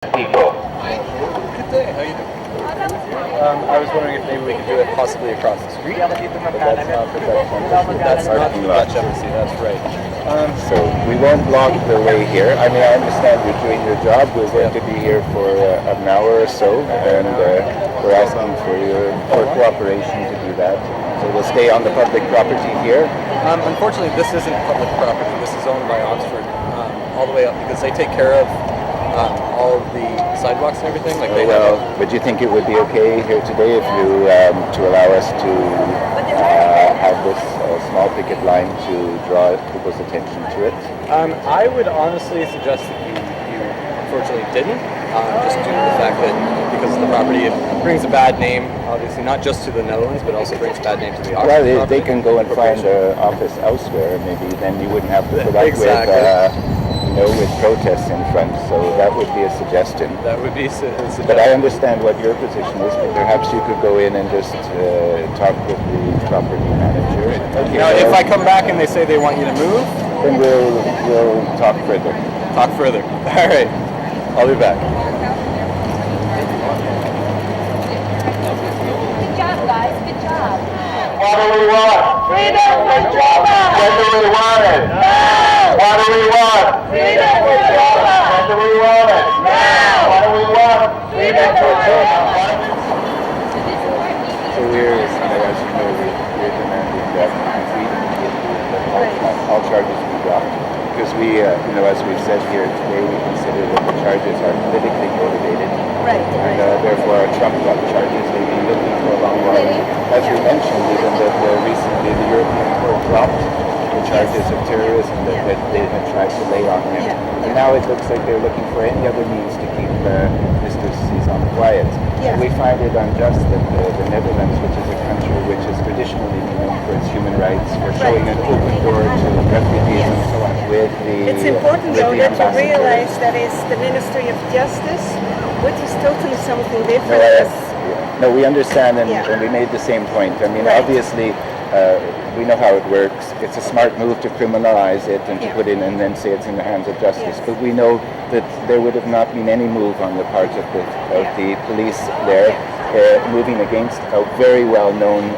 people. Good day, how you doing? I was wondering if maybe we could do it possibly across the street. But that's not the Dutch embassy, that's right. So we won't block the way here. I mean, I understand you're doing your job. We're going to be here for an hour or so, and we're asking for cooperation to do that. So we'll stay on the public property here. Unfortunately, this isn't public property. This is owned by Oxford all the way up because they take care of all of the sidewalks and everything. Like they but do you think it would be okay here today if you to allow us to have this small picket line to draw people's attention to it? I would honestly suggest that you unfortunately didn't, just due to the fact that because of the property, it brings a bad name, obviously not just to the Netherlands, but also brings a bad name to the Oxford Well, property. they can go and find an office elsewhere. Maybe then you wouldn't have to put up with protests in front. So that would be a suggestion. That would be a suggestion. But I understand what your position is. But perhaps you could go in and just talk with the property manager. Now, if I come back and they say they want you to move, then we'll talk further. Talk further. All right. I'll be back. Good job, guys. Good job. What do we want? Freedom for Joma! When do we want it? Now! What do we want? Freedom for Joma! When do we want it? Now! What do we want? Freedom for Joma! So as you know, we're demanding that all charges be dropped. Because we, as we've said here today, we consider that the charges are politically motivated. Right. And therefore our trumped up charges they've been looking for a long while. As we mentioned, even that recently the European Court dropped the charges of terrorism that they had tried to lay on him. And now it looks like they're looking for any other means to keep Mr. Cizon quiet. And we find it unjust that the Netherlands, which is a country which has traditionally been known for its human rights, for showing an open door to refugees and so on, It's important though that you realize that is the Ministry of Justice, which is totally something different. No, we understand and we made the same point. I mean, obviously, we know how it works. It's a smart move to criminalize it and to put in and then say it's in the hands of justice. But we know that there would have not been any move on the part of the police there moving against a very well-known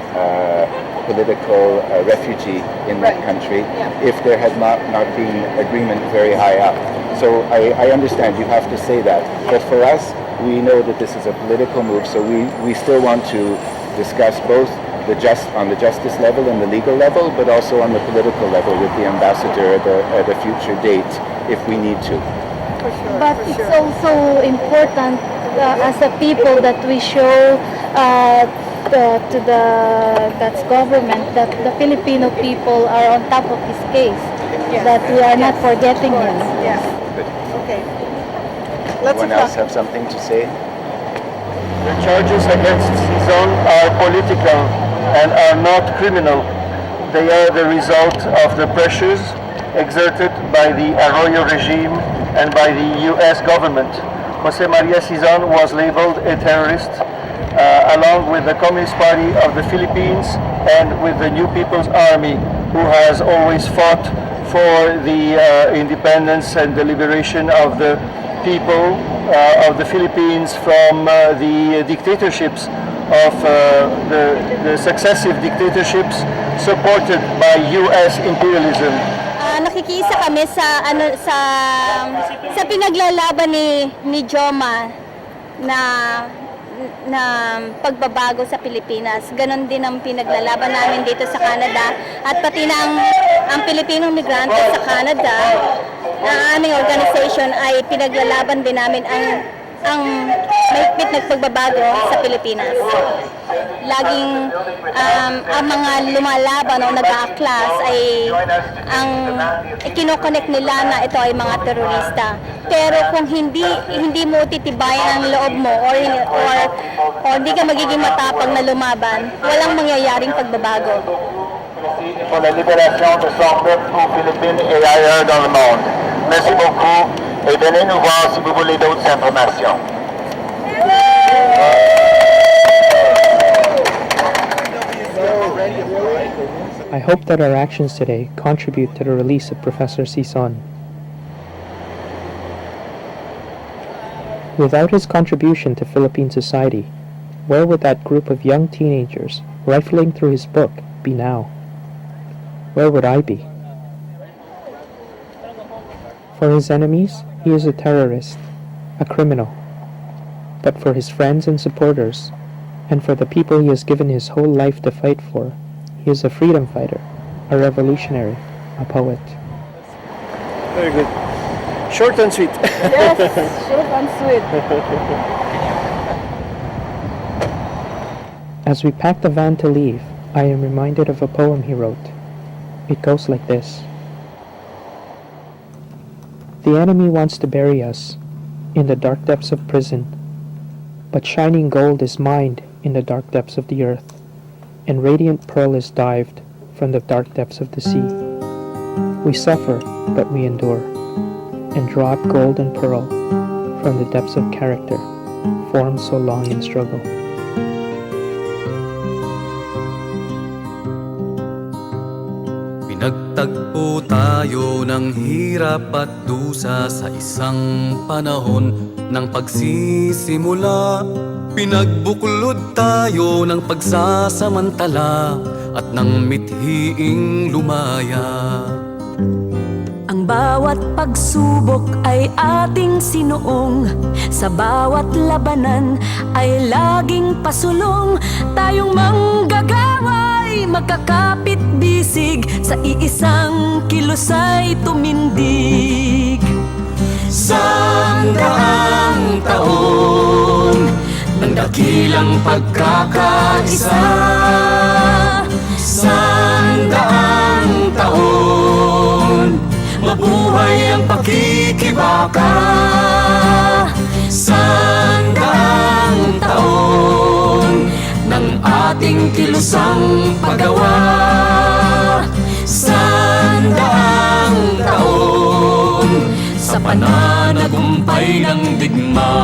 political refugee in that country if there had not been agreement very high up. So I understand you have to say that. But for us, we know that this is a political move, so we still want to discuss both on the justice level and the legal level, but also on the political level with the ambassador at a future date if we need to. But it's also important as a people that we show to the Dutch government that the Filipino people are on top of this case, that we are not forgetting them. Yeah. Okay. Anyone else have something to say? The charges against Cizon are political and are not criminal. They are the result of the pressures exerted by the Arroyo regime and by the U.S. government. José María Cizon was labeled a terrorist along with the Communist Party of the Philippines and with the New People's Army, who has always fought for the independence and the liberation of the people of the Philippines from the dictatorships of the successive dictatorships supported by U.S. imperialism. Nakikisa kami sa pinaglalaban ni Joma na pagbabago sa Pilipinas. Ganon din ang pinaglalaban namin dito sa Canada at pati na ang Pilipinong migrante sa Canada na aming organization ay pinaglalaban din namin ang mahigpit na pagbabago sa Pilipinas. Laging ang mga lumalaban o nag-a-class ay ang kinoconnect nila na ito ay mga terorista. Pero kung hindi mo titibayan ang loob mo or hindi ka magiging matapang na lumaban, walang mangyayaring pagbabago. Pour la libération de son peuple aux Philippines et ailleurs dans le monde. Merci beaucoup et venez nous voir si vous voulez d'autres informations. I hope that our actions today contribute to the release of Professor Cizon. Without his contribution to Philippine society, where would that group of young teenagers rifling through his book be now? Where would I be? For his enemies, he is a terrorist, a criminal. But for his friends and supporters, and for the people he has given his whole life to fight for, he is a freedom fighter, a revolutionary, a poet. Very good. Short and sweet. Yes, short and sweet. As we pack the van to leave, I am reminded of a poem he wrote. It goes like this. The enemy wants to bury us in the dark depths of prison, but shining gold is mined in the dark depths of the earth, and radiant pearl is dived from the dark depths of the sea. We suffer, but we endure, and draw up gold and pearl from the depths of character, formed so long in struggle. Pinagtagpo tayo ng hirap at dusa sa isang panahon ng pagsisimula. Pinagbuklod tayo ng pagsasamantala at ng mithiing lumaya. Ang bawat pagsubok ay ating sinuong, sa bawat labanan ay laging pasulong. Tayong manggagaway, magkakapit bisig, sa iisang kilusay tumindig. Sandaang taon ng dakilang pagkakaisa, sandaang taon, mabuhay ang pakikibaka. Sandaang taon ng ating kilusang paggawa. Sandaang taon sa pananagumpay ng digma.